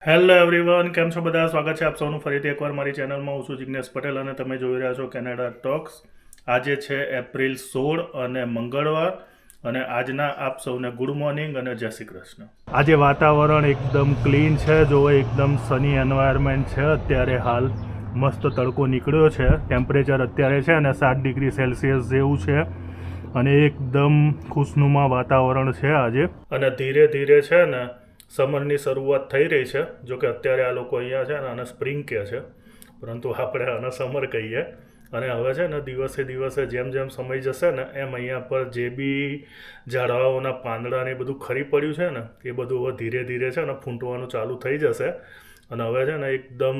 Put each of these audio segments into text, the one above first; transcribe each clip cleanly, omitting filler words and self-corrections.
Hello everyone, કેમ છો બધા? સ્વાગત છે આપ સૌનું ફરીથી એકવાર મારી ચેનલમાં. હું છું જિગ્નેશ પટેલ અને તમે જોઈ રહ્યા છો કેનેડા ટોક્સ. આજે છે એપ્રિલ 16 અને મંગળવાર, અને આજના આપ સૌને ગુડ મોર્નિંગ અને જય શ્રી કૃષ્ણ. આજે વાતાવરણ એકદમ ક્લીન છે, જો એકદમ સની એન્વાયરમેન્ટ છે. અત્યારે હાલ મસ્ત તડકો નીકળ્યો છે, ટેમ્પરેચર અત્યારે છે અને 7 ડિગ્રી સેલ્સિયસ જેવું છે, અને એકદમ ખુશનુમા વાતાવરણ છે આજે. અને ધીરે ધીરે છે ને સમરની શરૂઆત થઈ રહી છે. જો કે અત્યારે આ લોકો અહીંયા છે ને આને સ્પ્રિંગ કહે છે, પરંતુ આપણે આને સમર કહીએ. અને હવે છે ને દિવસે દિવસે જેમ જેમ સમય જશે ને એમ અહીંયા પર જે બી ઝાડવાઓના પાંદડા ને એ બધું ખરી પડ્યું છે ને એ બધું હવે ધીરે ધીરે છે ને ફૂંટવાનું ચાલુ થઈ જશે. અને હવે છે ને એકદમ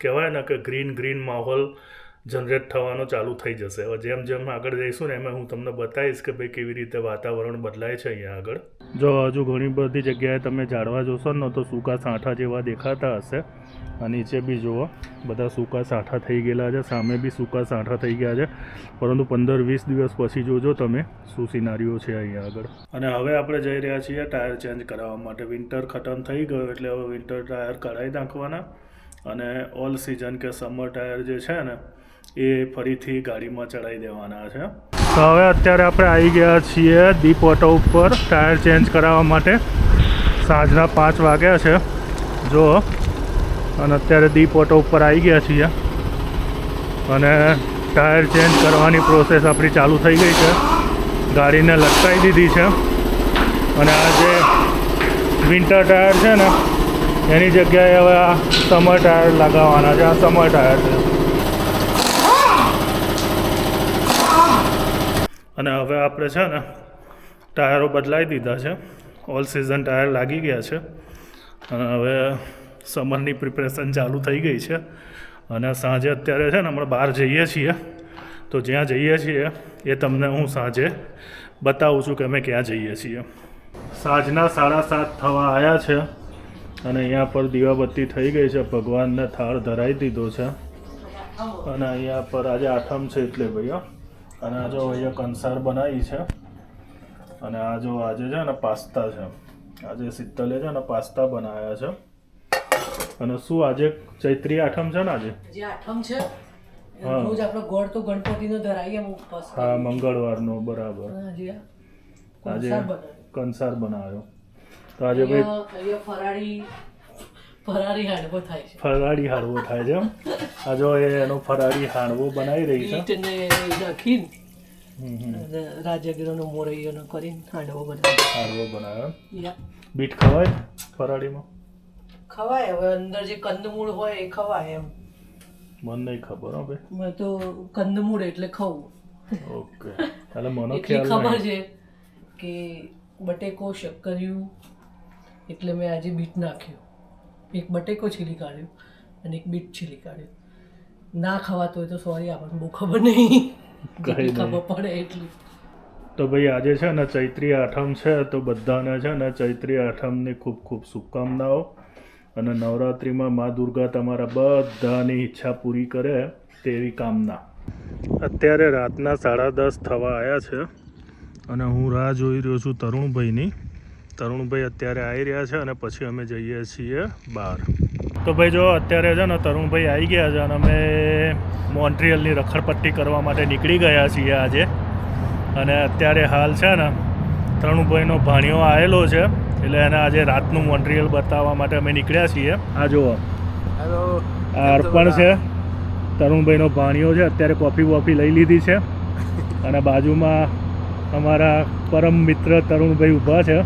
કહેવાય ને કે ગ્રીન ગ્રીન માહોલ જનરેટ થવાનો ચાલુ થઈ જશે. હવે જેમ જેમ આગળ જઈશું ને એમાં હું તમને બતાવીશ કે ભાઈ કેવી રીતે વાતાવરણ બદલાય છે અહીંયા આગળ. જો હજુ ઘણી બધી જગ્યાએ તમે ઝાડવા જોશો ને તો સૂકા સાંઠા જેવા દેખાતા હશે. આ નીચે બી જુઓ બધા સૂકા સાંઠા થઈ ગયેલા છે, સામે બી સૂકા સાંઠા થઈ ગયા છે. પરંતુ 15-20 દિવસ પછી જોજો તમે શું સિનારીઓ છે અહીંયા આગળ. અને હવે આપણે જઈ રહ્યા છીએ ટાયર ચેન્જ કરાવવા માટે. વિન્ટર ખતમ થઈ ગયો એટલે હવે વિન્ટર ટાયર કઢાવી નાખવાના, અને ઓલ સિઝન કે સમર ટાયર જે છે ને એ ફરીથી ગાડીમાં ચડાવી દેવાના છે. તો હવે અત્યારે આપણે આવી ગયા છીએ દીપ ઓટો ઉપર ટાયર ચેન્જ કરાવવા માટે. સાંજના 5 વાગ્યા છે જો, અને અત્યારે દીપ ઓટો ઉપર આવી ગયા છીએ, અને ટાયર ચેન્જ કરવાની પ્રોસેસ આપણી ચાલુ થઈ ગઈ છે. ગાડીને લટકાવી દીધી છે, અને આ જે વિન્ટર ટાયર છે ને એની જગ્યાએ હવે આ સમર ટાયર લગાવવાના છે. આ સમર ટાયર છે, અને હવે આપણે છે ને ટાયરો બદલાવી દીધા છે. ઓલ સિઝન ટાયર લાગી ગયા છે, અને હવે સમરની પ્રિપરેશન ચાલુ થઈ ગઈ છે. અને સાંજે અત્યારે છે ને હમણાં બહાર જઈએ છીએ, તો જ્યાં જઈએ છીએ એ તમને હું સાંજે બતાવું છું કે અમે ક્યાં જઈએ છીએ. સાંજના 7:30 થવા આવ્યા છે, અને અહીંયા પર દીવાબત્તી થઈ ગઈ છે. ભગવાનને થાળ ધરાવી દીધો છે, અને અહીંયા પર આજે આઠમ છે એટલે ભાઈ. અને આ જો અહીંયા કંસાર બનાવી છે, અને આ જો આજે છે ને પાસ્તા છે. આજે શીતલે છે ને પાસ્તા બનાવ્યા છે. અને શું આજે ચૈત્રી આઠમ છે ને? આજે જે આઠમ છે રોજ આપણો ગોળ તો ગણપતિનો ધરાઈએ ઉપવાસ. હા, મંગળવારનો બરાબર. આજે કંસાર બનાવ્યો. તો આજે ભાઈ ફરાળી હાંડવો થાય છે. ફરાળી હાંડવો થાય છે એમ. આ જો એનો ફરાળી હાંડવો બનાવી રહી છે. બીટને નાખીને રાજગીરનો મોરૈયોનો કરીને હાંડવો બનાવ્યો. બીટ ખવાય ફરાળીમાં? ખવાય. હવે અંદર જે કંદમૂળ હોય એ ખવાય. એમ મને નહીં ખબર. હો ભાઈ, મેં તો કંદમૂળ એટલે ખાવું. ઓકે, એટલે મને એટલી ખબર છે કે બટેકો શક્કરિયું, એટલે મેં આજે બીટ નાખ્યું. એક બટેકો છીલી કાઢ્યો અને એક બીટ છીલી કાઢ્યું. ના ખવાતો હોય તો સોરી, આપણને બહુ ખબર નહીં, ખબર પડે એટલી. તો ભાઈ આજે છે ને ચૈત્રી આઠમ છે, તો બધાને છે ને ચૈત્રી આઠમની ખૂબ ખૂબ શુભકામનાઓ. અને નવરાત્રિમાં મા દુર્ગા તમારા બધાની ઈચ્છા પૂરી કરે તેવી કામના. અત્યારે રાતના 10:30 થવા આવ્યા છે, અને હું રાહ જોઈ રહ્યો છું તરુણભાઈની. તરુણભાઈ અત્યારે આવી રહ્યા છે, અને પછી અમે જઈએ છીએ બહાર. તો ભાઈ જો અત્યારે છે ને તરુણભાઈ આવી ગયા છે, અને અમે મોન્ટ્રીયલની રખડપટ્ટી કરવા માટે નીકળી ગયા છીએ આજે. અને અત્યારે હાલ છે ને તરુણભાઈનો ભાણિયો આવેલો છે, એટલે એને આજે રાતનું મોન્ટ્રીયલ બતાવવા માટે અમે નીકળ્યા છીએ. આ જુઓ, આ અર્પણ છે, તરુણભાઈનો ભાણિયો છે. અત્યારે કોફી લઈ લીધી છે, અને બાજુમાં અમારા પરમ મિત્ર તરુણભાઈ ઊભા છે.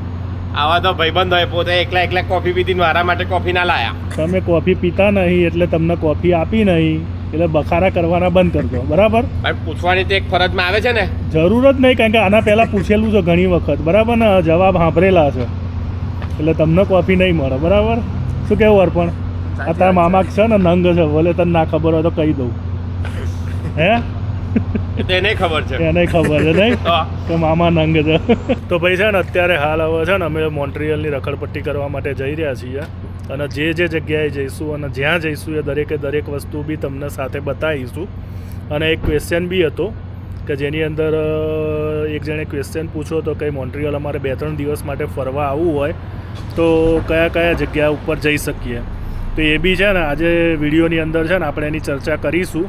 આવા તો ભાઈબંધ હોય, પોતે એકલા કોફી પીધી, મારા માટે કોફી ના લાયા. તમે કોફી પીતા નહીં એટલે તમને કોફી આપી નહીં, એટલે બખારા કરવાના બંધ કરજો, બરાબર? પૂછવાની તો એક ફરજમાં આવે છે ને. જરૂર જ નહીં, કારણ કે આના પહેલાં પૂછેલું છે ઘણી વખત, બરાબર ને? જવાબ સાંભળેલા છે, એટલે તમને કોફી નહીં મળે, બરાબર? શું કહેવું અર્પણ? આ તારા મામા છે ને નંગ છે, ભલે તને ના ખબર હોય તો કહી દઉં. હે? એને ખબર છે, એને ખબર છે નહીં કે મામા નંગ છે. તો ભાઈ છે ને અત્યારે હાલ હવે છે ને અમે મોન્ટ્રીયલની રખડપટ્ટી કરવા માટે જઈ રહ્યા છીએ, અને જે જગ્યાએ જઈશું અને જ્યાં જઈશું એ દરેકે દરેક વસ્તુ બી તમને સાથે બતાવીશું. અને એક ક્વેશ્ચન બી હતો કે જેની અંદર એક જણે ક્વેશ્ચન પૂછ્યો હતો કે મોન્ટ્રીયલ અમારે 2-3 દિવસ માટે ફરવા આવવું હોય તો કયા કયા જગ્યા ઉપર જઈ શકીએ. તો એ બી છે ને આજે વિડીયોની અંદર છે ને આપણે એની ચર્ચા કરીશું.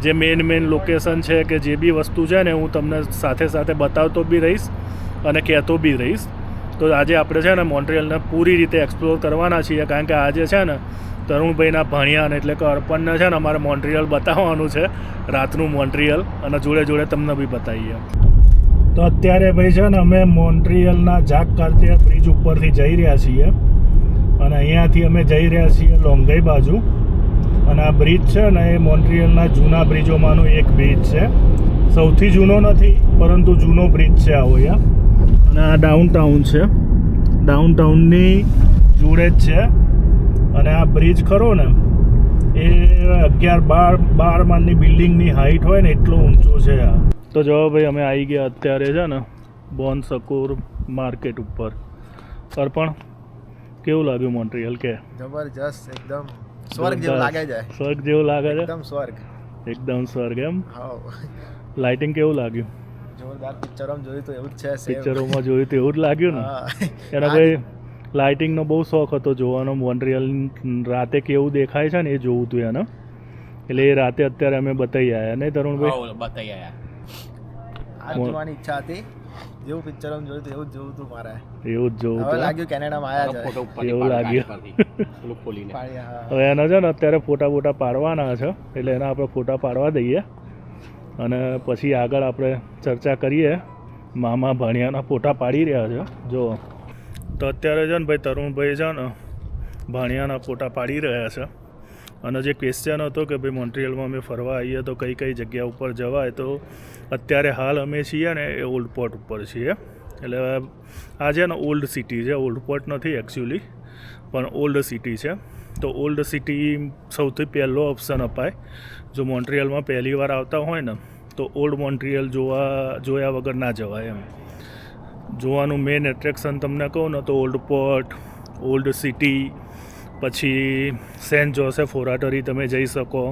જે મેન લોકેશન છે કે જે બી વસ્તુ છે ને હું તમને સાથે સાથે બતાવતો બી રહીશ અને કહેતો બી રહીશ. તો આજે આપણે છે ને મોન્ટ્રીયલને પૂરી રીતે એક્સપ્લોર કરવાના છીએ, કારણ કે આજે છે ને તરુણભાઈના ભાણિયાને એટલે કે અર્પણને છે ને અમારે મોન્ટ્રીયલ બતાવવાનું છે, રાતનું મોન્ટ્રીયલ, અને જોડે જોડે તમને બી બતાવીએ. તો અત્યારે ભાઈ છે ને અમે મોન્ટ્રીયલના જાક કાર્તિયા બ્રિજ ઉપરથી જઈ રહ્યા છીએ અને અહીંયાથી અમે જઈ રહ્યા છીએ લોંગાઈ બાજુ. અને આ બ્રિજ છે ને એ મોન્ટ્રીયલના જૂના બ્રિજોમાંનો એક બ્રિજ છે. સૌથી જૂનો નથી પરંતુ જૂનો બ્રિજ છે આવો અહીંયા. અને આ ડાઉનટાઉન છે, ડાઉનટાઉનની જોડે જ છે. અને આ બ્રિજ ખરો ને એ 11-12 માળની બિલ્ડિંગની હાઈટ હોય ને એટલો ઊંચો છે આ. તો જો ભાઈ અમે આવી ગયા અત્યારે છે ને બોન શકુર માર્કેટ ઉપર. અર્પણ, કેવું લાગ્યું મોન્ટ્રીયલ? કે જબરજસ્ત, એકદમ સ્વર્ગ જેવું લાગે છે. સ્વર્ગ જેવું લાગે છે, એકદમ સ્વર્ગ, એકદમ સ્વર્ગ. એમ? હા. લાઇટિંગ કેવું લાગ્યું? જોરદાર. પિક્ચરોમાં જોયું તો એવું જ છે. પિક્ચરોમાં જોયું તો એવું જ લાગ્યું ને. એના ભાઈ લાઇટિંગનો બહુ શોખ હતો જોવાનો. મોન્ટ્રીયલ રાતે કેવું દેખાય છે ને એ જોવું હતું એને, એટલે એ રાતે અત્યારે અમે બતાવી આવ્યા નહીં તરુણભાઈ? બતાવી આવ્યા. આ જોવાની ઈચ્છા હતી, જેવું પિક્ચરોમાં જોયું તો એવું જ જોવું હતું મારે. એવું જ જોવું હવે હતું. લાગ્યું કેનેડામાં આવ્યા છે એવું લાગ્યું. હવે એના છે ને અત્યારે ફોટા પાડવાના છે, એટલે એના આપણે ફોટા પાડવા દઈએ અને પછી આગળ આપણે ચર્ચા કરીએ. મામા ભાણિયાના ફોટા પાડી રહ્યા છે જો. તો અત્યારે છે ને ભાઈ તરુણભાઈ છે ને ભાણિયાના ફોટા પાડી રહ્યા છે. અને જે ક્વેશ્ચન હતો કે ભાઈ મોન્ટ્રીયલમાં અમે ફરવા આવીએ તો કઈ કઈ જગ્યા ઉપર જવાય, તો અત્યારે હાલ અમે છીએ ને એ ઓલ્ડ પોર્ટ ઉપર છીએ. એટલે આ છે ને ઓલ્ડ સિટી છે, ઓલ્ડ પોર્ટ નથી એકચ્યુઅલી, પણ ઓલ્ડ સિટી છે. તો ઓલ્ડ સિટી સૌથી પહેલો ઓપ્શન અપાય. જો મોન્ટ્રીયલમાં પહેલી વાર આવતા હોય ને તો ઓલ્ડ મોન્ટ્રીયલ જોયા વગર ના જવાય એમ. જોવાનું મેઇન એટ્રેક્શન તમને કહું ને તો ઓલ્ડ પોર્ટ, ઓલ્ડ સિટી, પછી સેન્ટ જોસેફ ઓરાટરી તમે જઈ શકો,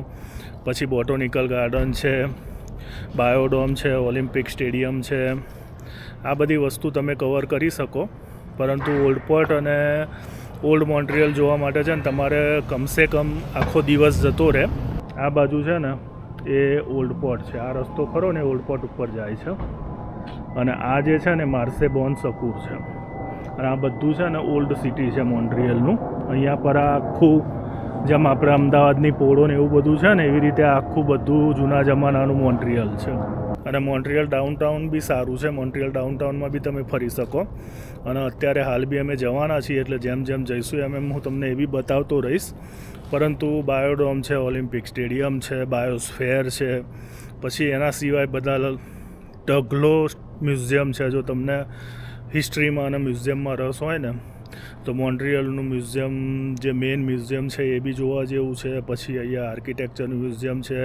પછી બોટોનિકલ ગાર્ડન છે, બાયોડોમ છે, ઓલિમ્પિક સ્ટેડિયમ છે. આ બધી વસ્તુ તમે કવર કરી શકો. પરંતુ ઓલ્ડ પોર્ટ અને ઓલ્ડ મોન્ટ્રીયલ જોવા માટે છે ને તમારે કમસે કમ આખો દિવસ જતો રહે. આ બાજુ છે ને એ ઓલ્ડ પોર્ટ છે, આ રસ્તો ખરો ને ઓલ્ડ પોર્ટ ઉપર જાય છે. અને આ જે છે ને માર્સે બોન શકુર છે. અને આ બધું છે ને ઓલ્ડ સિટી છે મોન્ટ્રીયલનું. અહીંયા પર આખું જેમ આપણે અમદાવાદની પોળો ને એવું બધું છે ને એવી રીતે આખું બધું જૂના જમાનાનું મોન્ટ્રીયલ છે. અને મોન્ટ્રીયલ ડાઉનટાઉન બી સારું છે. મોન્ટ્રીયલ ડાઉનટાઉનમાં બી તમે ફરી શકો. અને અત્યારે હાલ બી અમે જવાના છીએ, એટલે જેમ જેમ જઈશું એમ હું તમને એ બી બતાવતો રહીશ. પરંતુ બાયોડોમ છે, ઓલિમ્પિક સ્ટેડિયમ છે, બાયોસ્ફેર છે, પછી એના સિવાય બધા ઢગલો મ્યુઝિયમ છે. જો તમને હિસ્ટ્રીમાં અને મ્યુઝિયમમાં રસ હોય ને તો મોન્ટ્રીયલનું મ્યુઝિયમ જે મેઇન મ્યુઝિયમ છે એ બી જોવા જેવું છે. પછી અહીંયા આર્કિટેક્ચરનું મ્યુઝિયમ છે,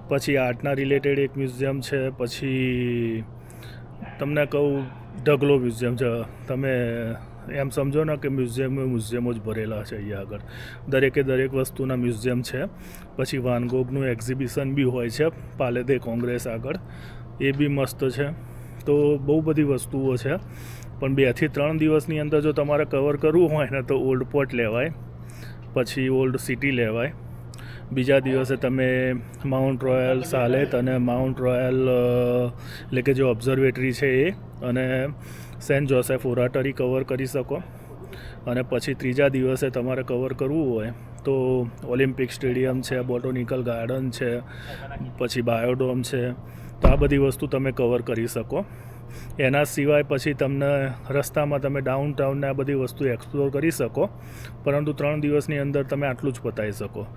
પછી આર્ટના રિલેટેડ એક મ્યુઝિયમ છે, પછી તમને કહું ઢગલો મ્યુઝિયમ છે. તમે એમ સમજો ને કે મ્યુઝિયમો જ ભરેલા છે અહીંયા આગળ. દરેક વસ્તુના મ્યુઝિયમ છે. પછી વાન ગોગનું એક્ઝિબિશન બી હોય છે પાલે દે કોંગ્રેસ આગળ, એ બી મસ્ત છે. તો બહુ બધી વસ્તુઓ છે. પણ 2 થી 3 દિવસની અંદર જો તમારે કવર કરવું હોય ને તો ઓલ્ડ પોર્ટ લેવાય, પછી ઓલ્ડ સિટી લેવાય. બીજા દિવસે તમે માઉન્ટ રોયલ સાલેત અને માઉન્ટ રોયલ એટલે કે જે ઓબ્ઝર્વેટરી છે એ અને સેન્ટ જોસેફ ઓરાટરી કવર કરી શકો. અને પછી ત્રીજા દિવસે તમારે કવર કરવું હોય તો ઓલિમ્પિક સ્ટેડિયમ છે, બોટોનિકલ ગાર્ડન છે, પછી બાયોડોમ છે. તો આ બધી વસ્તુ તમે કવર કરી શકો. એના સિવાય પછી તમને રસ્તામાં તમે ડાઉનટાઉનને આ બધી વસ્તુ એક્સપ્લોર કરી શકો. પરંતુ 3 દિવસની અંદર તમે આટલું જ પતાવી શકો.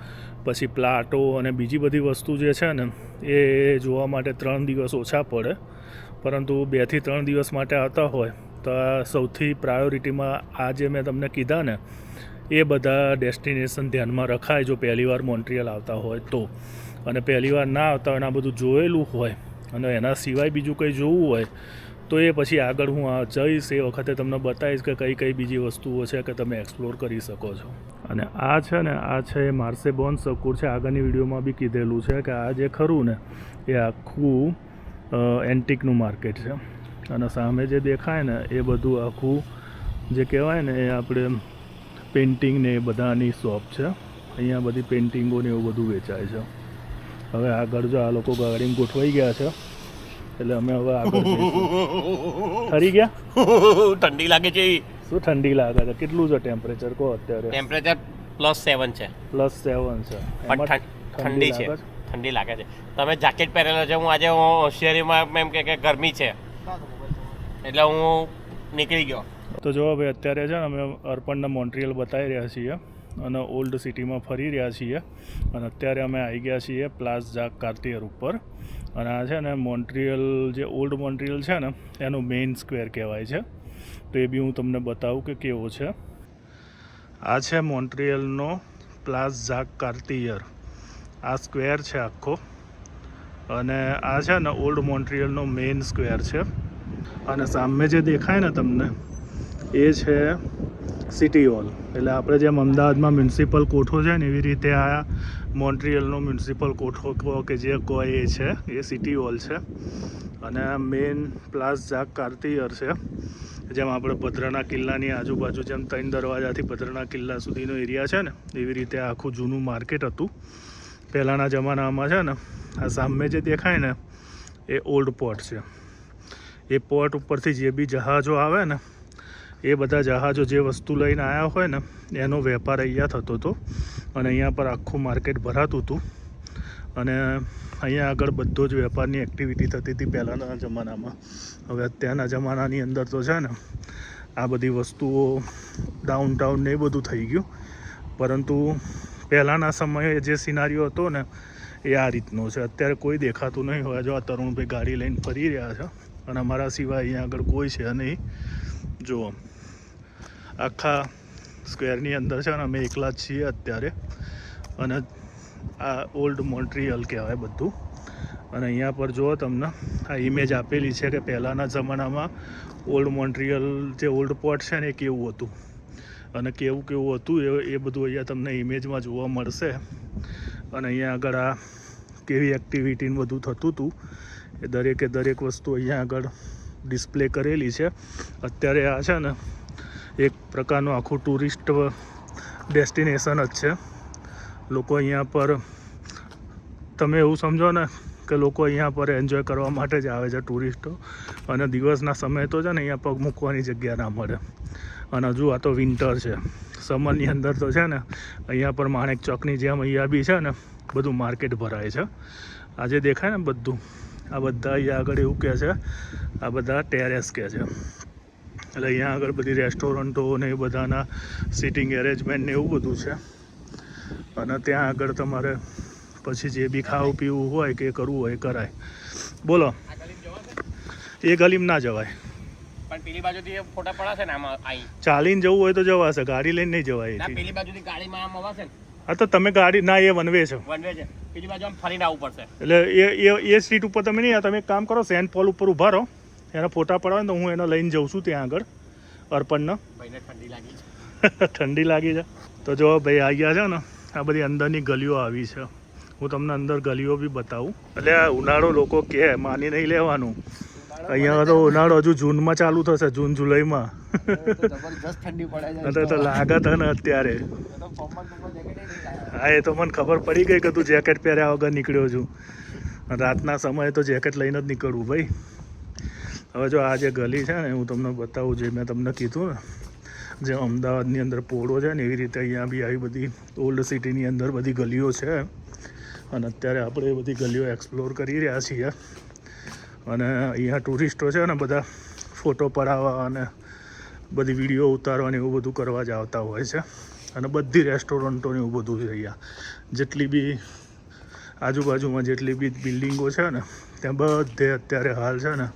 પછી પ્લાટો અને બીજી બધી વસ્તુ જે છે ને એ જોવા માટે 3 દિવસ ઓછા પડે. પરંતુ 2 થી 3 દિવસ માટે આવતા હોય તો આ સૌથી પ્રાયોરિટીમાં આ જે મેં તમને કીધા ને એ બધા ડેસ્ટિનેશન ધ્યાનમાં રખાય જો પહેલી વાર મોન્ટ્રીયલ આવતા હોય તો. અને પહેલી વાર ના આવતા હોય અને આ બધું જોયેલું હોય અને એના સિવાય બીજું કંઈ જોવું હોય તો એ પછી આગળ હું જઈશ એ વખતે તમને બતાવીશ કે કઈ કઈ બીજી વસ્તુઓ છે કે તમે એક્સપ્લોર કરી શકો છો. અને આ છે ને આ છે માર્સે બોન શકુર છે. આગળની વિડીયોમાં બી કીધેલું છે કે આ જે ખરું ને એ આખું એન્ટિકનું માર્કેટ છે. અને સામે જે દેખાય ને એ બધું આખું જે કહેવાય ને એ આપણે પેઇન્ટિંગ ને એ બધાની શોપ છે. અહીંયા બધી પેઇન્ટિંગો ને એવું બધું વેચાય છે. હવે આગળ જો આ લોકો ગાડીમાં ગોઠવાઈ ગયા છે એટલે અમે હવે આગળ જઈશું. ઠરી ગયા? ઠંડી લાગે છે. શું ઠંડી લાગે છે? કેટલું છે ટેમ્પરેચર કહો અત્યારે? ટેમ્પરેચર +7 છે. +7 છે. પણ એમાં ઠંડી છે. લાગે ઠંડી લાગે છે. તમે જેકેટ પહેરેલો છે. હું આજે હોશિયારીમાં એમ કે ગરમી છે એટલે હું નીકળી ગયો. તો જો ભાઈ અત્યારે છે ને અમે અર્પણને મોન્ટ્રીયલ બતાવી રહ્યા છીએ અને ઓલ્ડ સિટીમાં ફરી રહ્યા છીએ. અને અત્યારે અમે આવી ગયા છીએ પ્લાસ ઝાક કાર્તિયર ઉપર. અને આ છે ને મોન્ટ્રીયલ જે ઓલ્ડ મોન્ટ્રીયલ છે ને એનું મેઇન સ્ક્વેર કહેવાય છે. તો એ બી હું તમને બતાવું કે કેવો છે. આ છે મોન્ટ્રીયલનો પ્લાસ ઝાક કાર્તિયર. આ સ્ક્વેર છે આખો. અને આ છે ને ઓલ્ડ મોન્ટ્રીયલનો મેઇન સ્ક્વેર છે. અને સામે જે દેખાય ને તમને એ છે સિટી હોલ. એટલે આપણે જેમ અમદાવાદમાં મ્યુનિસિપલ કોઠો છે ને એવી રીતે આ મોન્ટ્રીયલનો મ્યુનિસિપલ કોઠો કહો કે જે કહો એ છે એ સિટી હોલ છે. અને આ મેઇન પ્લાસ ઝાક કાર્તિયર છે. જેમ આપણે ભદ્રના કિલ્લાની આજુબાજુ જેમ 3 દરવાજાથી ભદ્રના કિલ્લા સુધીનો એરિયા છે ને એવી રીતે આખું જૂનું માર્કેટ હતું પહેલાંના જમાનામાં છે ને. આ સામે જે દેખાય ને એ ઓલ્ડ પોર્ટ છે. એ પોર્ટ ઉપરથી જે બી જહાજો આવે ને એ બધા જહાજો જે વસ્તુ લઈને આવ્યા હોય ને એનો વેપાર અહીંયા થતો હતો. અને અહીંયા પર આખું માર્કેટ ભરાતું હતું. અને અહીંયા આગળ બધો જ વેપારની એક્ટિવિટી થતી હતી પહેલાંના જમાનામાં. હવે અત્યારના જમાનાની અંદર તો છે ને આ બધી વસ્તુઓ ડાઉનટાઉન ને એ બધું થઈ ગયું. પરંતુ પહેલાંના સમયે જે સિનારીઓ હતો ને એ આ રીતનો છે. અત્યારે કોઈ દેખાતું નહીં હોય. જો આ તરુણભાઈ ગાડી લઈને ફરી રહ્યા છે અને અમારા સિવાય અહીંયા આગળ કોઈ છે નહીં. જુઓ આખા સ્ક્વેરની અંદર છે ને અમે એકલા જ છીએ અત્યારે. અને આ ઓલ્ડ મોન્ટ્રીયલ કહેવાય બધું. અને અહીંયા પર જુઓ તમને આ ઇમેજ આપેલી છે કે પહેલાંના જમાનામાં ઓલ્ડ મોન્ટ્રીયલ જે ઓલ્ડ પોર્ટ છે ને એ કેવું હતું અને કેવું હતું એ બધું અહીંયા તમને ઇમેજમાં જોવા મળશે. અને અહીંયા આગળ આ કેવી એક્ટિવિટીને બધું થતું હતું એ દરેક વસ્તુ અહીંયા આગળ ડિસ્પ્લે કરેલી છે. અત્યારે આ છે ને એક પ્રકારનું આખું ટુરિસ્ટ ડેસ્ટિનેશન જ છે. લોકો અહીંયા પર તમે એવું સમજો ને કે લોકો અહીંયા પર એન્જોય કરવા માટે જ આવે છે ટુરિસ્ટો. અને દિવસના સમયે તો છે ને અહીંયા પગ મૂકવાની જગ્યા ના મળે. અને હજુ આ તો વિન્ટર છે. સમરની અંદર તો છે ને અહીંયા પર માણેક ચોકની જેમ અહીંયા બી છે ને બધું માર્કેટ ભરાય છે. આજે દેખાય ને બધું આ બધા અહીંયા આગળ એવું કહે છે આ બધા ટેરેસ કહે છે. એટલે અહીંયા આગળ બધી રેસ્ટોરન્ટો ને એ બધાના સિટિંગ એરેન્જમેન્ટ ને એવું બધું છે. અને ત્યાં આગળ તમારે પછી જે બી ખાવું પીવું હોય કે કરવું હોય કરાય. બોલો એ ગલીમાં ના જવાય. પણ પેલી બાજુથી ફોટા પડાશે ને આમાં અહીં ચાલીને જવું હોય તો જવાશે. ગાડી લઈને નહીં જવાય. ના પેલી બાજુથી ગાડીમાં આમ અવાશે ને. હા તો તમે ગાડી ના એ વન વે છે. વન વે છે. પેલી બાજુ આમ ફરીને આવવું પડશે. એટલે એ સ્ટ્રીટ ઉપર તમે નહીં. તમે એક કામ કરો સેન્ટ પોલ ઉપર ઊભા રહો. એના ફોટા પડાવે ને તો હું એને લઈને જઉં છું ત્યાં આગળ અર્પણનો. ભાઈને ઠંડી લાગી છે. ઠંડી લાગી છે તો જો ભાઈ આવી ગયા છે ને આ બધી અંદરની ગલીઓ આવી છે. હું તમને અંદર ગલીઓ બી બતાવું. એટલે આ ઉનાળો લોકો કહે માની નહીં લેવાનું. અહીંયા તો ઉનાળો હજુ જૂનમાં ચાલુ થશે. જૂન જુલાઈમાં જબરજસ્ત ઠંડી પડે છે. તો લાગે છે ને અત્યારે. હા એ તો મને ખબર પડી ગઈ કે તું જેકેટ પહેર્યા વગર નીકળ્યો છું. રાતના સમયે તો જેકેટ લઈને જ નીકળવું ભાઈ. હવે જો આ જે ગલી છે ને હું તમને બતાવું. જે મેં તમને કીધું ને જે અમદાવાદની અંદર પોળો છે ને એવી રીતે અહીંયા બી આવી બધી ઓલ્ડ સિટીની અંદર બધી ગલીઓ છે. અને અત્યારે આપણે એ બધી ગલીઓ એક્સપ્લોર કરી રહ્યા છીએ. અને અહીંયા ટુરિસ્ટો છે ને બધા ફોટો પડાવવા અને બધી વિડીયો ઉતારવાની એવું બધું કરવા જ આવતા હોય છે. અને બધી રેસ્ટોરન્ટોને એવું બધું છે અહીંયા. જેટલી બી આજુબાજુમાં જેટલી બી બિલ્ડિંગો છે ને ત્યાં બધે અત્યારે હાલ છે ને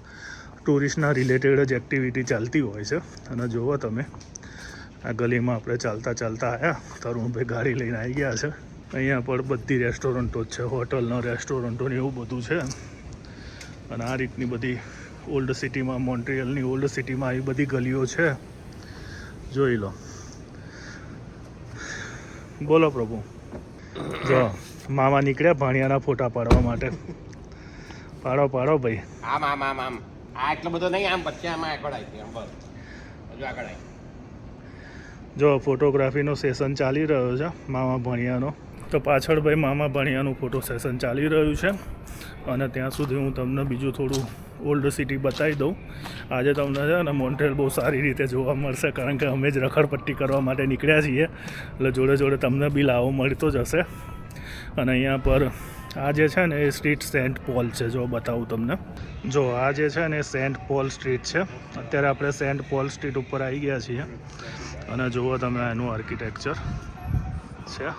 ટુરિસ્ટના રિલેટેડ જ એક્ટિવિટી ચાલતી હોય છે. અને જુઓ તમે આ ગલીમાં આપણે ચાલતા આવ્યા. તરુણભાઈ ગાડી લઈને આવી ગયા છે. અહીંયા પર બધી રેસ્ટોરન્ટો જ છે. હોટલનો રેસ્ટોરન્ટો ને એવું બધું છે. અને આ રીતની બધી ઓલ્ડ સિટીમાં મોન્ટ્રીયલની ઓલ્ડ સિટીમાં આવી બધી ગલીઓ છે. જોઈ લો. બોલો પ્રભુ. જો મામા નીકળ્યા ભાણિયાના ફોટા પાડવા માટે. પાડો પાડો ભાઈ. આમ આમ આમ આમ આ એટલો બધો નહીં, આમ પછી આમાં આગળ આવી આમ બસ હજુ આગળ આવી. જો ફોટોગ્રાફીનો સેશન ચાલી રહ્યો છે મામા ભણિયાનો. તો પાછળ ભાઈ મામા ભણિયાનું ફોટો સેશન ચાલી રહ્યું છે અને ત્યાં સુધી હું તમને બીજું થોડું ઓલ્ડ સિટી બતાવી દઉં. આજે તમને છે ને મોન્ટ્રીયલ બહુ સારી રીતે જોવા મળશે કારણ કે અમે જ રખડપટ્ટી કરવા માટે નીકળ્યા છીએ એટલે જોડે જોડે તમને બી લાવો મળતો જ હશે. અને અહીંયા પર આ જે છે ને એ સ્ટ્રીટ સેન્ટ પોલ છે. જો બતાવું તમને. જો આ જે છે ને એ સેન્ટ પોલ સ્ટ્રીટ છે. અત્યારે આપણે સેન્ટ પોલ સ્ટ્રીટ ઉપર આવી ગયા છીએ અને જુઓ તમે એનું આર્કિટેક્ચર છે.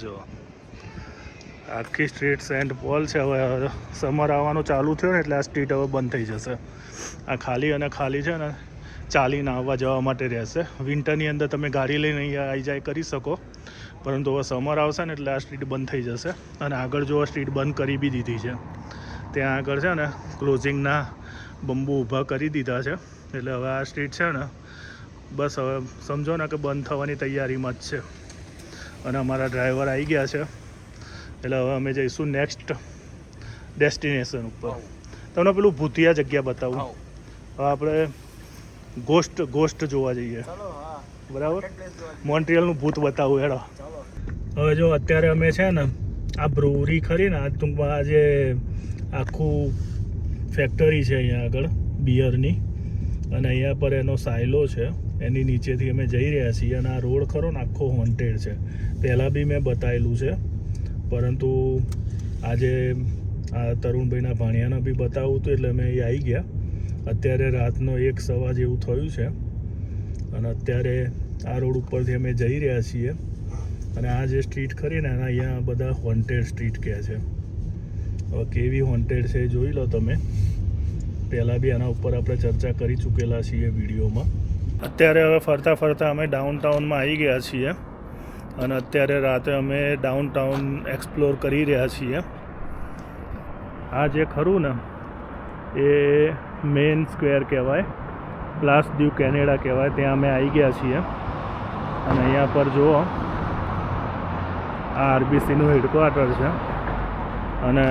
જો આખી સ્ટ્રીટ સેન્ટ પોલ છે. હવે સમર આવવાનું ચાલુ થયું ને એટલે આ સ્ટ્રીટ હવે બંધ થઈ જશે. આ ખાલી અને ખાલી છે ને ચાલીને આવવા જવા માટે રહેશે. વિન્ટરની અંદર તમે ગાડી લઈને અહીંયા આવી જાય કરી શકો, પરંતુ હવે સમર આવશે ને એટલે આ સ્ટ્રીટ બંધ થઈ જશે. અને આગળ જો સ્ટ્રીટ બંધ કરી બી દીધી છે. ત્યાં આગળ છે ને ક્લોઝિંગના બંબુ ઊભા કરી દીધા છે એટલે હવે આ સ્ટ્રીટ છે ને બસ હવે સમજો ને કે બંધ થવાની તૈયારીમાં જ છે. અને અમારા ડ્રાઈવર આવી ગયા છે એટલે હવે અમે જઈશું નેક્સ્ટ ડેસ્ટિનેશન ઉપર. તમને પેલું ભૂતિયા જગ્યા બતાવું. હવે આપણે ગોસ્ટ જોવા જઈએ. બરાબર, મોન્ટ્રીયલનું ભૂત બતાવું હેડો. હવે જો અત્યારે અમે છે ને આ બ્રુવરી ખરી ને ટૂંકમાં આ જે આખું ફેક્ટરી છે અહીંયા આગળ બિયરની અને અહીંયા પર એનો સાયલો છે એની નીચેથી અમે જઈ રહ્યા છીએ. અને આ રોડ ખરો ને આખો હોન્ટેડ છે. પહેલાં બી મેં બતાવેલું છે પરંતુ આજે આ તરુણભાઈના ભાણિયાને બી બતાવવું હતું એટલે અમે અહીં આવી ગયા. અત્યારે રાતનો 1:15 જેવું થયું છે અને અત્યારે આ રોડ ઉપરથી અમે જઈ રહ્યા છીએ. અને આ જે સ્ટ્રીટ ખરી ને એના અહીંયા બધા હોન્ટેડ સ્ટ્રીટ કહે છે. હવે કેવી હોન્ટેડ છે એ જોઈ લો તમે. પહેલાં બી આના ઉપર આપણે ચર્ચા કરી ચૂકેલા છીએ વિડીયોમાં. અત્યારે હવે ફરતા ફરતા અમે ડાઉનટાઉનમાં આવી ગયા છીએ અને અત્યારે રાતે અમે ડાઉનટાઉન એક્સપ્લોર કરી રહ્યા છીએ. આ જે ખરું ને એ મેઇન સ્ક્વેર કહેવાય, પ્લાસ ડ્યુ કેનેડા કહેવાય. ત્યાં અમે આવી ગયા છીએ અને અહીંયા પર જુઓ આ આરબીસીનું હેડક્વાર્ટર છે અને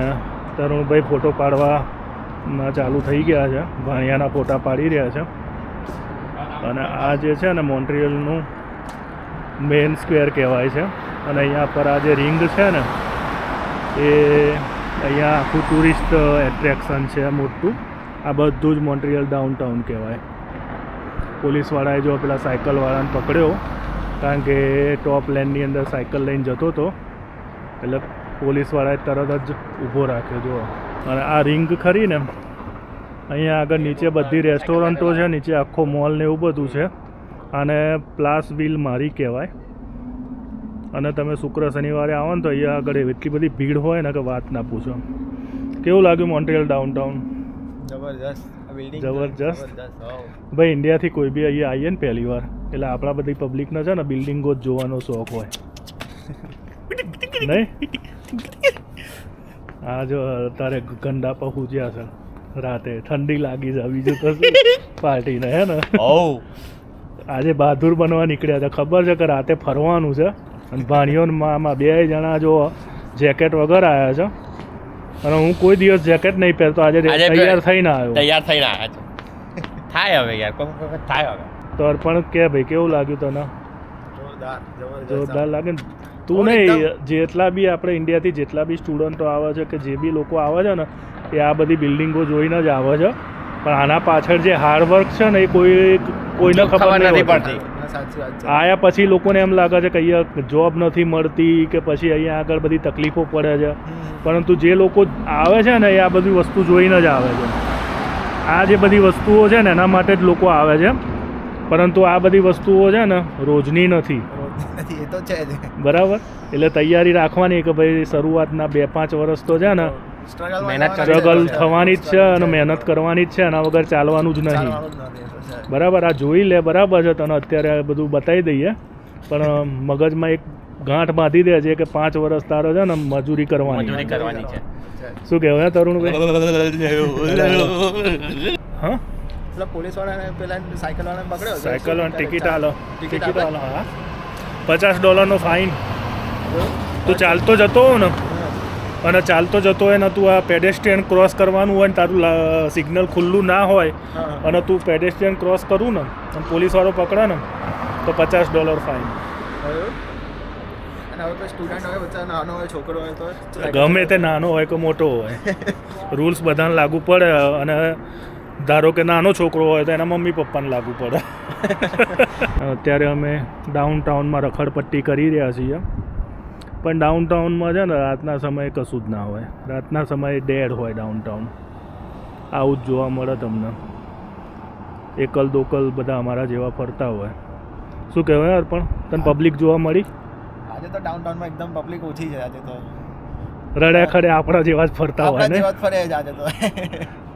તરુણભાઈ ફોટો પાડવામાં ચાલુ થઈ ગયા છે. ભાણિયાના ફોટા પાડી રહ્યા છે. અને આ જે છે ને મોન્ટ્રીયલનું મેઇન સ્ક્વેર કહેવાય છે. અને અહીંયા પર આ જે રિંગ છે ને એ અહીંયા આખું ટુરિસ્ટ એટ્રેક્શન છે મોટું. આ બધું જ મોન્ટ્રીયલ ડાઉનટાઉન કહેવાય. પોલીસવાળાએ જો પેલા સાયકલવાળાને પકડ્યો કારણ કે ટોપ લેનની અંદર સાયકલ લઈને જતો હતો એટલે પોલીસવાળાએ તરત જ ઊભો રાખ્યો. જો અને આ રિંગ ખરી ને અહીંયા આગળ નીચે બધી રેસ્ટોરન્ટો છે, નીચે આખો મોલ ને એવું બધું છે. આને પ્લાસ વિલ મારી કહેવાય. અને તમે શુક્ર શનિવારે આવો ને તો અહીંયા આગળ એટલી બધી ભીડ હોય ને કે વાત ના પૂછો. કેવું લાગ્યું મોન્ટ્રીયલ ડાઉનટાઉન? જબરજસ્ત. ભાઈ ઇન્ડિયાથી કોઈ બી અહીંયા આવીએ ને પહેલી વાર એટલે આપણા બધી પબ્લિકને છે ને બિલ્ડિંગો જ જોવાનો શોખ હોય નહીં? આ જો તારે ગંડા પહોંચ્યા છે રાતે, ઠંડી લાગી છે બીજું તો પાર્ટીને હે ને. આજે બહાદુર બનવા નીકળ્યા છે. ખબર છે કે રાતે ફરવાનું છે અને ભાણીઓ મામા 2 જણા જો જેકેટ વગર આવ્યા છે અને હું કોઈ દિવસ જેકેટ નહીં પહેરતો. આજે તૈયાર થઈને આવ્યો. થાય હવે યાર, થાય હવે. તો પણ કે ભાઈ કેવું લાગ્યું તને? જોરદાર લાગે ને. તું નહીં, જેટલા બી આપણે ઇન્ડિયાથી જેટલા બી સ્ટુડન્ટો આવે છે કે જે બી લોકો આવે છે ને એ આ બધી બિલ્ડિંગો જોઈને જ આવે છે. પણ આના પાછળ જે હાર્ડવર્ક છે ને એ કોઈને ખબર નથી પડતી. આયા પછી લોકોને એમ લાગે છે કે અહીંયા જોબ નથી મળતી કે પછી અહીંયા આગળ બધી તકલીફો પડે છે. પરંતુ જે લોકો આવે છે ને એ આ બધી વસ્તુ જોઈને જ આવે છે. આ જે બધી વસ્તુઓ છે ને એના માટે જ લોકો આવે છે. પરંતુ આ બધી વસ્તુઓ છે ને રોજની નથી. બરાબર, એટલે તૈયારી રાખવાની કે ભાઈ શરૂઆતના 2-5 વર્ષ તો છે ને સ્ટ્રગલ થવાની જ છે અને મહેનત કરવાની જ છે. એના વગર ચાલવાનું જ નહીં. બરાબર, આ જોઈ લે. બરાબર છે, તને અત્યારે બધું બતાવી દઈએ પણ મગજમાં એક ગાંઠ બાંધી દે છે કે 5 વર્ષ તારો છે ને મજૂરી કરવાની છે. શું કહેવાય તરુણભાઈ? હા, પોલીસવાળાને પેલા સાયકલવાળાને પકડ્યો. સાયકલવાળા ટિકિટ આલો. હા, $50 ફાઇન. તું ચાલતો જતો હોવ ને અને ચાલતો જતો હોય ને તું આ પેડેસ્ટ્રિયન ક્રોસ કરવાનું હોય ને તારું સિગ્નલ ખુલ્લું ના હોય અને તું પેડેસ્ટ્રિયન ક્રોસ કરું ને અને પોલીસવાળો પકડે ને તો $50 ફાઇન. અને હવે કોઈ સ્ટુડન્ટ હોય, બચ્ચા નાનો હોય, છોકરો હોય તો ગમે તે નાનો હોય કે મોટો હોય રૂલ્સ બધાને લાગુ પડે. અને ધારો કે નાનો છોકરો હોય તો એના મમ્મી પપ્પાને લાગુ પડે. અત્યારે અમે ડાઉનટાઉનમાં રખડપટ્ટી કરી રહ્યા છીએ, પણ ડાઉનટાઉનમાં છે ને રાતના સમયે કશું જ ના હોય. રાતના સમયે ડેડ હોય ડાઉનટાઉન. આવું જ જોવા મળે તમને. એકલ દોકલ બધા અમારા જેવા ફરતા હોય. શું કહેવાય યાર, પણ તને પબ્લિક જોવા મળી? આજે તો ડાઉનટાઉનમાં એકદમ પબ્લિક ઓછી છે. આજે તો રડ્યા ખડે આપણા જેવા જ ફરતા હોય ને. ફરે છે આજે તો.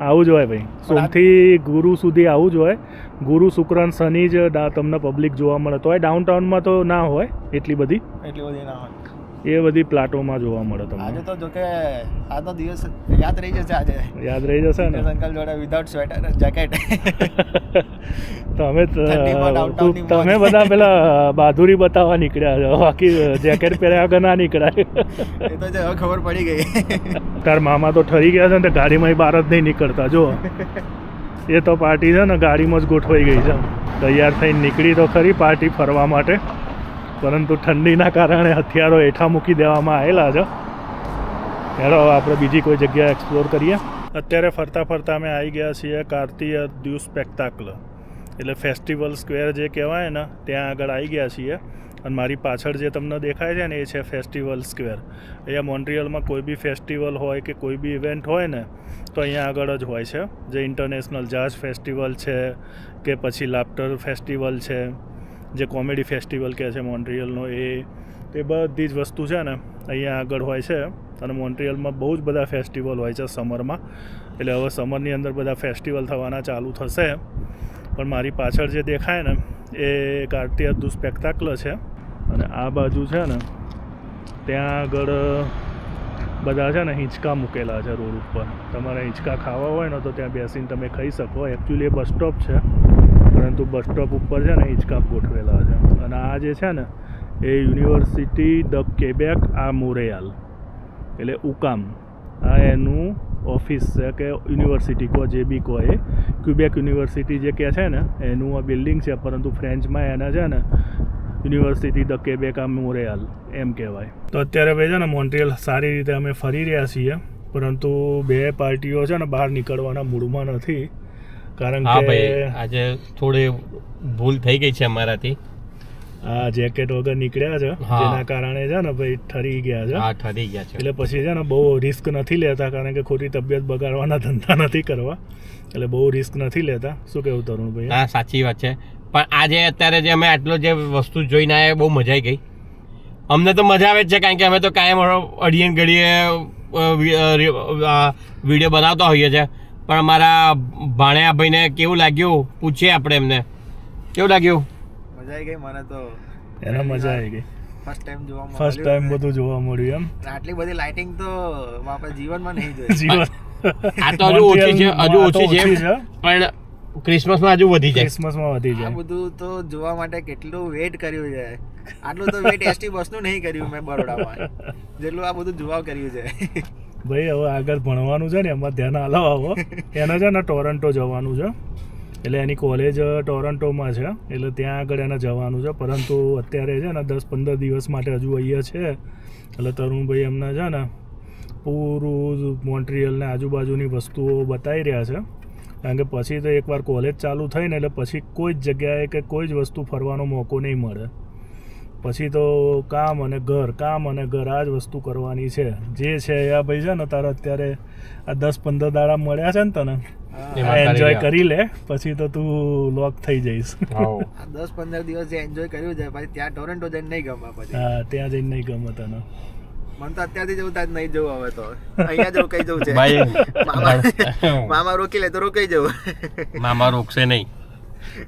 આવું જ હોય ભાઈ. સોમથી ગુરુ સુધી આવું જ હોય. ગુરુ શુક્ર અને શનિ જ તમને પબ્લિક જોવા મળે. તોય ડાઉનટાઉનમાં તો ના હોય એટલી બધી ના હોય. એ બધી પ્લાટોમાં જોવા મળે તમને. આજે તો જોકે આજનો દિવસ યાદ રહી જશે. આજે યાદ રહી જશે ને અંકલ જોડે વિધાઉટ સ્વેટર જેકેટ. તમે બધા પેલા બહાદુરી બતાવવા નીકળ્યા છો, બાકી જેકેટ પહેર્યા વગર ના નીકળાય. એ તો છે, હવે ખબર પડી ગઈ. તાર મામા તો ઠરી ગયા છે ને, ગાડીમાં બહાર જ નહીં નીકળતા. જો એ તો પાર્ટી છે ને ગાડીમાં જ ગોઠવાઈ ગઈ છે. તૈયાર થઈને નીકળી તો ખરી પાર્ટી ફરવા માટે, પરંતુ ઠંડીના કારણે હથિયારો હેઠા મૂકી દેવામાં આવેલા છે. હેડો આપણે બીજી કોઈ જગ્યા એક્સપ્લોર કરીએ. અત્યારે ફરતા ફરતા અમે આવી ગયા છીએ કાર્તિય દ્યુ સ્પેક્ટાકલ, એટલે ફેસ્ટિવલ સ્ક્વેર જે કહેવાય ને ત્યાં આગળ આવી ગયા છીએ. અને મારી પાછળ જે તમને દેખાય છે ને એ છે ફેસ્ટિવલ સ્ક્વેર. અહીંયા મોન્ટ્રિયલમાં કોઈ બી ફેસ્ટિવલ હોય કે કોઈ બી ઇવેન્ટ હોય ને તો અહીંયા આગળ જ હોય છે. જે ઇન્ટરનેશનલ જાઝ ફેસ્ટિવલ છે કે પછી લાફ્ટર ફેસ્ટિવલ છે, જે કોમેડી ફેસ્ટિવલ કહે છે મોન્ટ્રિયલનો, એ બધી જ વસ્તુ છે ને અહીંયા આગળ હોય છે. અને મોન્ટ્રિયલમાં બહુ જ બધા ફેસ્ટિવલ હોય છે સમરમાં. એટલે હવે સમરની અંદર બધા ફેસ્ટિવલ થવાના ચાલુ થશે. પણ મારી પાછળ જે દેખાય ને એ કાર્તિય દ્યુ સ્પેક્ટાકલ છે. અને આ બાજુ છે ને ત્યાં આગળ બધા છે ને હિંચકા મૂકેલા છે રોડ ઉપર. તમારે હિંચકા ખાવા હોય ને તો ત્યાં બેસીને તમે ખાઈ શકો. એકચ્યુઅલી એ બસ સ્ટોપ છે, પરંતુ બસ સ્ટોપ ઉપર છે ને હિંચકા ગોઠવેલા છે. અને આ જે છે ને એ યુનિવર્સિટી ધ કેબેક આ મોન્ટ્રિયલ, એટલે ઉકામ, આ એનું ઓફિસ છે કે યુનિવર્સિટી કહો જે બી કહો. એ ક્યુબેક યુનિવર્સિટી જે કહે છે ને એનું આ બિલ્ડિંગ છે, પરંતુ ફ્રેન્ચમાં એના છે ને યુનિવર્સિટી ધ કેબેક આ મોન્ટ્રિયલ એમ કહેવાય. તો અત્યારે ભાઈ છે ને મોન્ટ્રિયલ સારી રીતે અમે ફરી રહ્યા છીએ, પરંતુ બે પાર્ટીઓ છે ને બહાર નીકળવાના મૂડમાં નથી. કારણ કે આજે થોડી ભૂલ થઈ ગઈ છે અમારાથી. આ જેકેટ વગર નીકળ્યા છે, જેના કારણે છે ને ભાઈ ઠરી ગયા છે. હા, ઠરી ગયા છે. એટલે પછી છે ને બહુ રિસ્ક નથી લેતા, કારણ કે ખોટી તબિયત બગાડવાના ધંધા નથી કરવા. એટલે બહુ રિસ્ક નથી લેતા. શું કેવું તરુણભાઈ? હા, સાચી વાત છે. પણ આજે અત્યારે જે અમે આટલો જે વસ્તુ જોઈને આવ્યા બહુ મજા આવી ગઈ. અમને તો મજા આવે જ છે, કારણ કે અમે તો કાયમ અડીએ ઘડીએ વિડીયો બનાવતા હોઈએ છીએ. પણ અમારા ભાણ્યા ભાઈને કેવું લાગ્યું પૂછીએ આપણે એમને. કેવું લાગ્યું? મજા આવી ગઈ મને તો. એને મજા આવી ગઈ. ફર્સ્ટ ટાઈમ બધું જોવા મળ્યું એમ. આટલી બધી લાઇટિંગ તો આપણે જીવનમાં નહીં જોઈ. જીવન આ તો હજુ ઓછી છે, હજુ ઓછી છે, પણ ક્રિસમસમાં હજુ વધી જાય. ક્રિસમસમાં વધી આ જાય. બધું તો જોવા માટે કેટલું વેઇટ કર્યું છે. આટલું તો વેઇટ એસટી બસનું નહીં કર્યું મેં બરોડામાં, જેટલું આ બધું જોવા કર્યું છે. ભાઈ હવે આગળ ભણવાનું છે ને એમાં ધ્યાન આવો. એને છે ને ટોરન્ટો જવાનું છે, એટલે એની કોલેજ ટોરન્ટોમાં છે, એટલે ત્યાં આગળ એને જવાનું છે. પરંતુ અત્યારે છે ને 10-15 દિવસ માટે હજુ અહીંયા છે. એટલે તરુણભાઈ એમને છે ને પૂરું મોન્ટ્રિયલને આજુબાજુની વસ્તુઓ બતાવી રહ્યા છે. કારણ કે પછી તો એકવાર કોલેજ ચાલુ થઈ ને એટલે પછી કોઈ જ જગ્યાએ કે કોઈ જ વસ્તુ ફરવાનો મોકો નહીં મળે. પછી તો કામ અને ઘર આ જ વસ્તુ કરવાની છે. જે છે આ ભાઈ છે ને તારે અત્યારે આ 10-15 દાડા મળ્યા છે ને તને, એન્જોય કરી લે, પછી તો તું લોક થઈ જઈશ. 10-15 દિવસ જે એન્જોય કર્યું છે પછી ત્યાં ટોરન્ટો જઈને નહીં ગમે. પછી હા, ત્યાં જઈને નહીં ગમે તને. મને તો અત્યારથી જવું ત્યાં નહીં જવું. હવે તો અહીંયા જ રોકાઈ જવું છે. મામા રોકી લે તો રોકાઈ જવું. મામા રોકશે નહીં.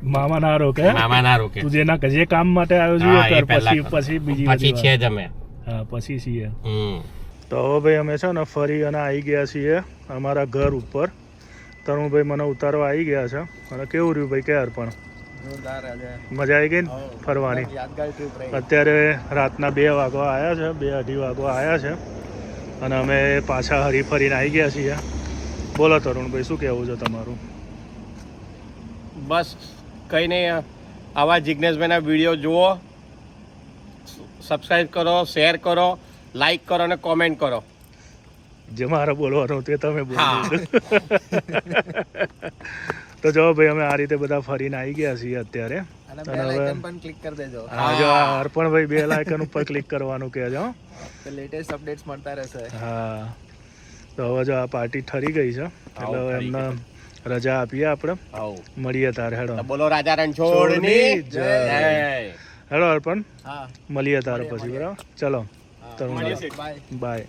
મામા ના રોકે. તું જે કામ માટે આવ્યો છું પછી બીજી છે જ અમે. હા, પછી છીએ. તો હવે ભાઈ અમે છે ને ફરી અને આવી ગયા છીએ અમારા ઘર ઉપર. તરુણભાઈ મને ઉતારવા આવી ગયા છે. અને કેવું રહ્યું ભાઈ? ક્યાર પણ મજા આવી ગઈ ને ફરવાની? અત્યારે રાતના 2 વાગવા આવ્યા છે, 2-2:30 વાગવા આવ્યા છે. અને અમે પાછા હરીફરીને આવી ગયા છીએ. બોલો તરુણભાઈ, શું કહેવું છે તમારું? બસ કંઈ નહીં, આવા જિજ્ઞેશભાઈના વિડીયો જુઓ, સબસ્ક્રાઈબ કરો, શેર કરો, લાઈક કરો અને કોમેન્ટ કરો. જે મારે બોલવાનું તે તમે બોલો. હા. તો જો ભાઈ અમે આ રીતે બધા ફરીને આવી ગયા છીએ અત્યારે. અને અને બેલ હવે આઇકન પણ ક્લિક કરી દેજો હા, જો આ અર્પણભાઈ બેલ આઇકન ઉપર ક્લિક કરવાનું કહે છે હો. તો લેટેસ્ટ અપડેટ્સ મળતા રહેશે. હા, તો હવે જો આ પાર્ટી ઠરી ગઈ છે એટલે હવે ઠરી એમને રજા આપીએ આપણે. આવો. મળીએ તારે હેડો. તો બોલો રાજા રણછોડની જય. જય. હેડો અર્પણ, હા મળીએ તારે મળીએ, પછી મળીએ. બરાબર. ચલો હા. તરુણ મળીએ. બાય. બાય.